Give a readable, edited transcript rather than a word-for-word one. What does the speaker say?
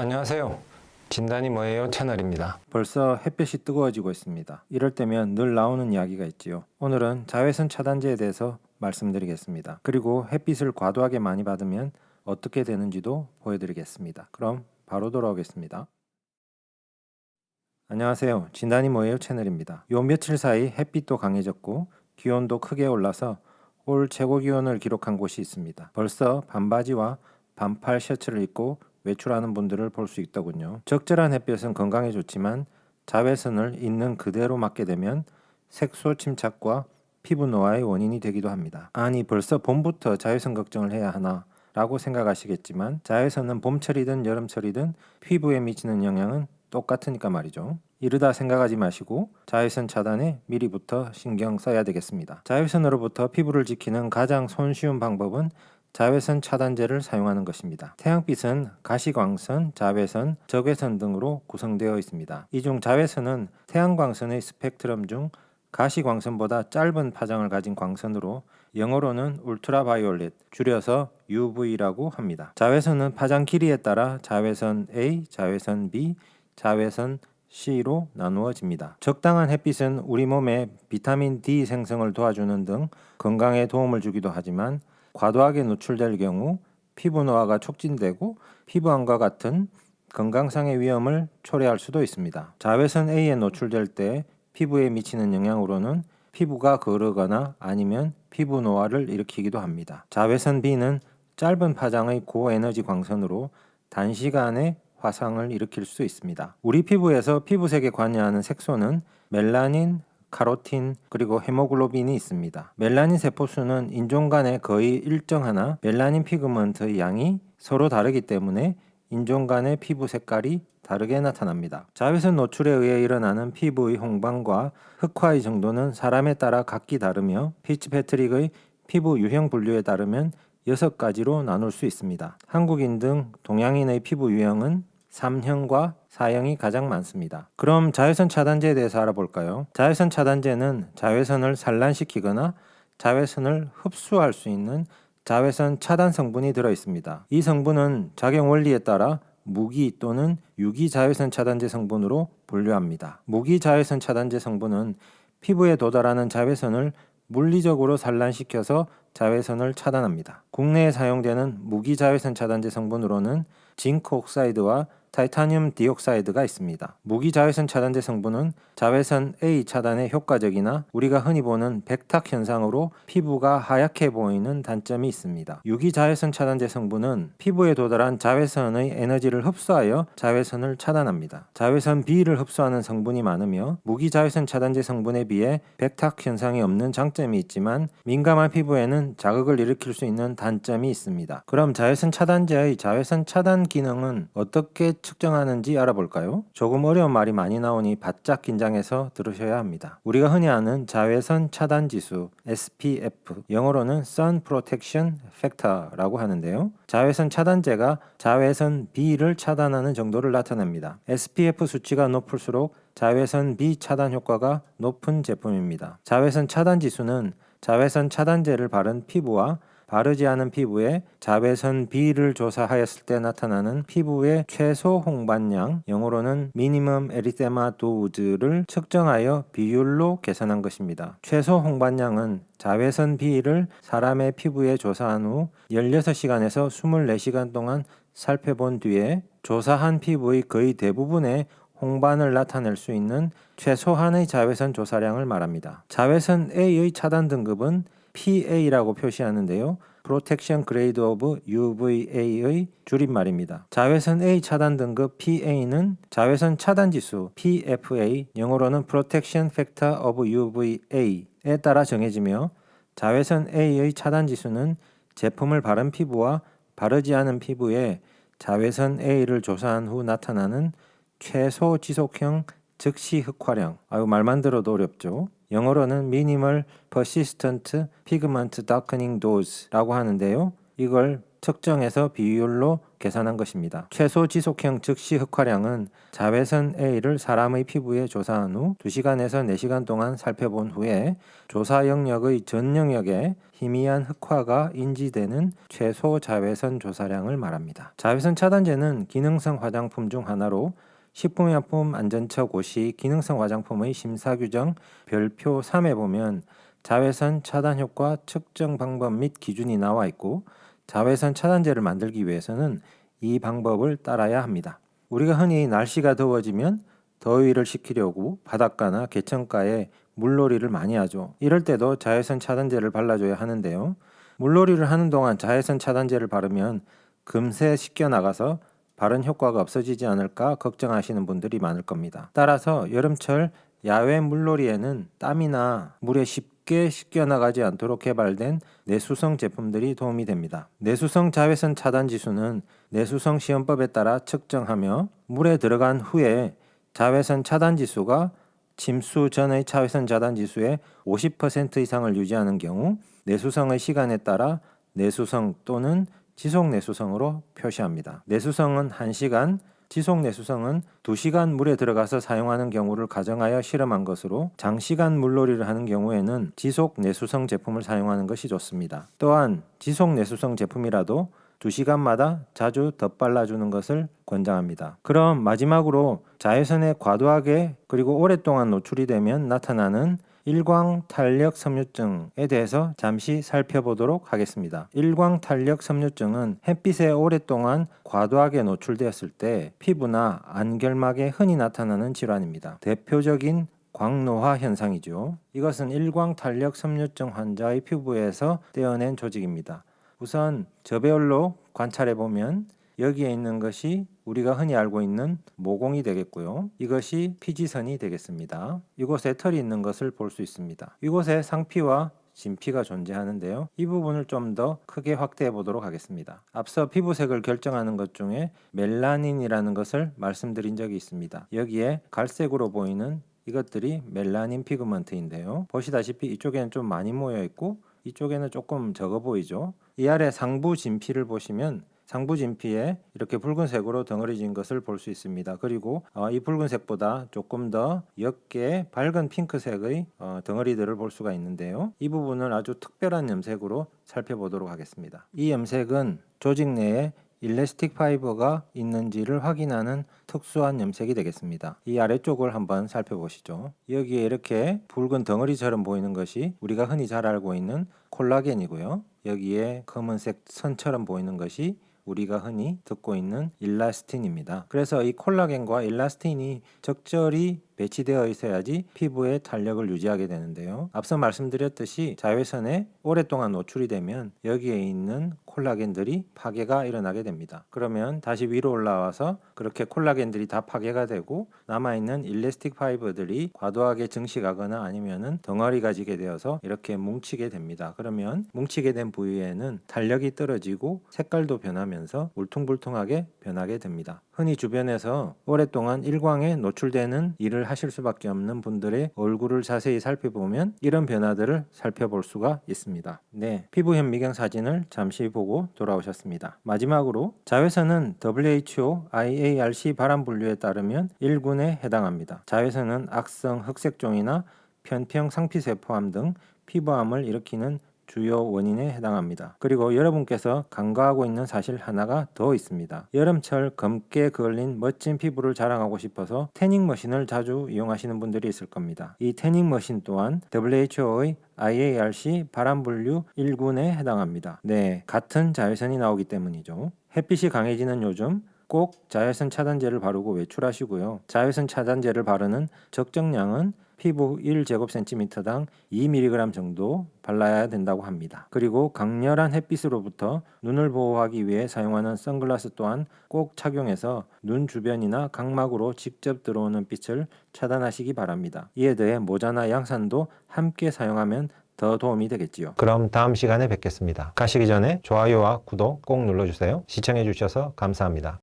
안녕하세요. 진단이 뭐예요? 채널입니다. 벌써 햇볕이 뜨거워지고 있습니다. 이럴 때면 늘 나오는 이야기가 있지요. 오늘은 자외선 차단제에 대해서 말씀드리겠습니다. 그리고 햇빛을 과도하게 많이 받으면 어떻게 되는지도 보여드리겠습니다. 그럼 바로 돌아오겠습니다. 안녕하세요. 진단이 뭐예요? 채널입니다. 요 며칠 사이 햇빛도 강해졌고 기온도 크게 올라서 올 최고 기온을 기록한 곳이 있습니다. 벌써 반바지와 반팔 셔츠를 입고 외출하는 분들을 볼 수 있더군요. 적절한 햇볕은 건강에 좋지만 자외선을 있는 그대로 맞게 되면 색소 침착과 피부 노화의 원인이 되기도 합니다. 아니 벌써 봄부터 자외선 걱정을 해야 하나? 라고 생각하시겠지만 자외선은 봄철이든 여름철이든 피부에 미치는 영향은 똑같으니까 말이죠. 이르다 생각하지 마시고 자외선 차단에 미리부터 신경 써야 되겠습니다. 자외선으로부터 피부를 지키는 가장 손쉬운 방법은 자외선 차단제를 사용하는 것입니다. 태양빛은 가시광선, 자외선, 적외선 등으로 구성되어 있습니다. 이 중 자외선은 태양광선의 스펙트럼 중 가시광선보다 짧은 파장을 가진 광선으로 영어로는 울트라바이올렛, 줄여서 UV라고 합니다. 자외선은 파장 길이에 따라 자외선 A, 자외선 B, 자외선 C로 나누어집니다. 적당한 햇빛은 우리 몸에 비타민 D 생성을 도와주는 등 건강에 도움을 주기도 하지만 과도하게 노출될 경우 피부 노화가 촉진되고 피부암과 같은 건강상의 위험을 초래할 수도 있습니다. 자외선 A에 노출될 때 피부에 미치는 영향으로는 피부가 거르거나 아니면 피부 노화를 일으키기도 합니다. 자외선 B는 짧은 파장의 고에너지 광선으로 단시간에 화상을 일으킬 수 있습니다. 우리 피부에서 피부색에 관여하는 색소는 멜라닌, 카로틴, 그리고 헤모글로빈이 있습니다. 멜라닌 세포수는 인종 간에 거의 일정하나 멜라닌 피그먼트의 양이 서로 다르기 때문에 인종 간의 피부 색깔이 다르게 나타납니다. 자외선 노출에 의해 일어나는 피부의 홍반과 흑화의 정도는 사람에 따라 각기 다르며 피츠패트릭의 피부 유형 분류에 따르면 6가지로 나눌 수 있습니다. 한국인 등 동양인의 피부 유형은 3형과 4형이 가장 많습니다. 그럼 자외선 차단제에 대해서 알아볼까요? 자외선 차단제는 자외선을 산란시키거나 자외선을 흡수할 수 있는 자외선 차단 성분이 들어 있습니다. 이 성분은 작용 원리에 따라 무기 또는 유기 자외선 차단제 성분으로 분류합니다. 무기 자외선 차단제 성분은 피부에 도달하는 자외선을 물리적으로 산란시켜서 자외선을 차단합니다. 국내에 사용되는 무기 자외선 차단제 성분으로는 징크 옥사이드와 타이타늄 디옥사이드가 있습니다. 무기 자외선 차단제 성분은 자외선 A 차단에 효과적이나 우리가 흔히 보는 백탁 현상으로 피부가 하얗게 보이는 단점이 있습니다. 유기 자외선 차단제 성분은 피부에 도달한 자외선의 에너지를 흡수하여 자외선을 차단합니다. 자외선 B를 흡수하는 성분이 많으며 무기 자외선 차단제 성분에 비해 백탁 현상이 없는 장점이 있지만 민감한 피부에는 자극을 일으킬 수 있는 단점이 있습니다. 그럼 자외선 차단제의 자외선 차단 기능은 어떻게 측정하는지 알아볼까요? 조금 어려운 말이 많이 나오니 바짝 긴장해서 들으셔야 합니다. 우리가 흔히 아는 자외선 차단 지수 SPF, 영어로는 Sun Protection Factor라고 하는데요. 자외선 차단제가 자외선 B를 차단하는 정도를 나타냅니다. SPF 수치가 높을수록 자외선 B 차단 효과가 높은 제품입니다. 자외선 차단 지수는 자외선 차단제를 바른 피부와 바르지 않은 피부에 자외선 B를 조사하였을 때 나타나는 피부의 최소 홍반량, 영어로는 미니멈 에리테마 도즈를 측정하여 비율로 계산한 것입니다. 최소 홍반량은 자외선 B를 사람의 피부에 조사한 후 16시간에서 24시간 동안 살펴본 뒤에 조사한 피부의 거의 대부분의 홍반을 나타낼 수 있는 최소한의 자외선 조사량을 말합니다. 자외선 A의 차단 등급은 PA라고 표시하는데요. Protection Grade of UVA의 줄임말입니다. 자외선 A 차단 등급 PA는 자외선 차단 지수 PFA, 영어로는 Protection Factor of UVA에 따라 정해지며 자외선 A의 차단 지수는 제품을 바른 피부와 바르지 않은 피부에 자외선 A를 조사한 후 나타나는 최소 지속형 즉시 흑화량, 말만 들어도 어렵죠. 영어로는 Minimal Persistent Pigment Darkening Dose라고 하는데요. 이걸 측정해서 비율로 계산한 것입니다. 최소 지속형 즉시 흑화량은 자외선 A를 사람의 피부에 조사한 후 2시간에서 4시간 동안 살펴본 후에 조사 영역의 전 영역에 희미한 흑화가 인지되는 최소 자외선 조사량을 말합니다. 자외선 차단제는 기능성 화장품 중 하나로 식품의약품안전처 고시 기능성 화장품의 심사규정 별표 3에 보면 자외선 차단 효과 측정 방법 및 기준이 나와 있고, 자외선 차단제를 만들기 위해서는 이 방법을 따라야 합니다. 우리가 흔히 날씨가 더워지면 더위를 식히려고 바닷가나 개천가에 물놀이를 많이 하죠. 이럴 때도 자외선 차단제를 발라줘야 하는데요. 물놀이를 하는 동안 자외선 차단제를 바르면 금세 씻겨나가서 바른 효과가 없어지지 않을까 걱정하시는 분들이 많을 겁니다. 따라서 여름철 야외 물놀이에는 땀이나 물에 쉽게 씻겨나가지 않도록 개발된 내수성 제품들이 도움이 됩니다. 내수성 자외선 차단 지수는 내수성 시험법에 따라 측정하며 물에 들어간 후에 자외선 차단 지수가 침수 전의 자외선 차단 지수의 50% 이상을 유지하는 경우 내수성의 시간에 따라 내수성 또는 지속 내수성으로 표시합니다. 내수성은 1시간, 지속 내수성은 2시간 물에 들어가서 사용하는 경우를 가정하여 실험한 것으로 장시간 물놀이를 하는 경우에는 지속 내수성 제품을 사용하는 것이 좋습니다. 또한 지속 내수성 제품이라도 2시간마다 자주 덧발라주는 것을 권장합니다. 그럼 마지막으로 자외선에 과도하게 그리고 오랫동안 노출이 되면 나타나는 일광탄력 섬유증에 대해서 잠시 살펴보도록 하겠습니다. 일광탄력 섬유증은 햇빛에 오랫동안 과도하게 노출되었을 때 피부나 안결막에 흔히 나타나는 질환입니다. 대표적인 광노화 현상이죠. 이것은 일광탄력 섬유증 환자의 피부에서 떼어낸 조직입니다. 우선 저배율로 관찰해 보면 여기에 있는 것이 우리가 흔히 알고 있는 모공이 되겠고요. 이것이 피지선이 되겠습니다. 이곳에 털이 있는 것을 볼 수 있습니다. 이곳에 상피와 진피가 존재하는데요. 이 부분을 좀 더 크게 확대해 보도록 하겠습니다. 앞서 피부색을 결정하는 것 중에 멜라닌이라는 것을 말씀드린 적이 있습니다. 여기에 갈색으로 보이는 이것들이 멜라닌 피그먼트인데요. 보시다시피 이쪽에는 좀 많이 모여 있고 이쪽에는 조금 적어 보이죠. 이 아래 상부 진피를 보시면 상부 진피에 이렇게 붉은색으로 덩어리진 것을 볼 수 있습니다. 그리고 이 붉은색보다 조금 더 옅게 밝은 핑크색의 덩어리들을 볼 수가 있는데요. 이 부분을 아주 특별한 염색으로 살펴보도록 하겠습니다. 이 염색은 조직 내에 일래스틱 파이버가 있는지를 확인하는 특수한 염색이 되겠습니다. 이 아래쪽을 한번 살펴보시죠. 여기에 이렇게 붉은 덩어리처럼 보이는 것이 우리가 흔히 잘 알고 있는 콜라겐이고요. 여기에 검은색 선처럼 보이는 것이 우리가 흔히 듣고 있는 일라스틴입니다. 그래서 이 콜라겐과 일라스틴이 적절히 배치되어 있어야지 피부의 탄력을 유지하게 되는데요. 앞서 말씀드렸듯이 자외선에 오랫동안 노출이 되면 여기에 있는 콜라겐들이 파괴가 일어나게 됩니다. 그러면 다시 위로 올라와서 그렇게 콜라겐들이 다 파괴가 되고 남아있는 일래스틱 파이버들이 과도하게 증식하거나 아니면은 덩어리가 지게 되어서 이렇게 뭉치게 됩니다. 그러면 뭉치게 된 부위에는 탄력이 떨어지고 색깔도 변하면서 울퉁불퉁하게 변하게 됩니다. 흔히 주변에서 오랫동안 일광에 노출되는 일을 하실 수밖에 없는 분들의 얼굴을 자세히 살펴보면 이런 변화들을 살펴볼 수가 있습니다. 네, 피부 현미경 사진을 잠시 보고 돌아오셨습니다. 마지막으로 자외선은 WHO IARC 발암 분류에 따르면 1군에 해당합니다. 자외선은 악성 흑색종이나 편평 상피세 포함 등 피부암을 일으키는 주요 원인에 해당합니다. 그리고 여러분께서 간과하고 있는 사실 하나가 더 있습니다. 여름철 검게 그을린 멋진 피부를 자랑하고 싶어서 태닝머신을 자주 이용하시는 분들이 있을 겁니다. 이 태닝머신 또한 WHO의 IARC 발암분류 1군에 해당합니다. 네, 같은 자외선이 나오기 때문이죠. 햇빛이 강해지는 요즘 꼭 자외선 차단제를 바르고 외출하시고요. 자외선 차단제를 바르는 적정량은 피부 1제곱cm당 2mg 정도 발라야 된다고 합니다. 그리고 강렬한 햇빛으로부터 눈을 보호하기 위해 사용하는 선글라스 또한 꼭 착용해서 눈 주변이나 각막으로 직접 들어오는 빛을 차단하시기 바랍니다. 이에 더해 모자나 양산도 함께 사용하면 더 도움이 되겠지요. 그럼 다음 시간에 뵙겠습니다. 가시기 전에 좋아요와 구독 꼭 눌러주세요. 시청해주셔서 감사합니다.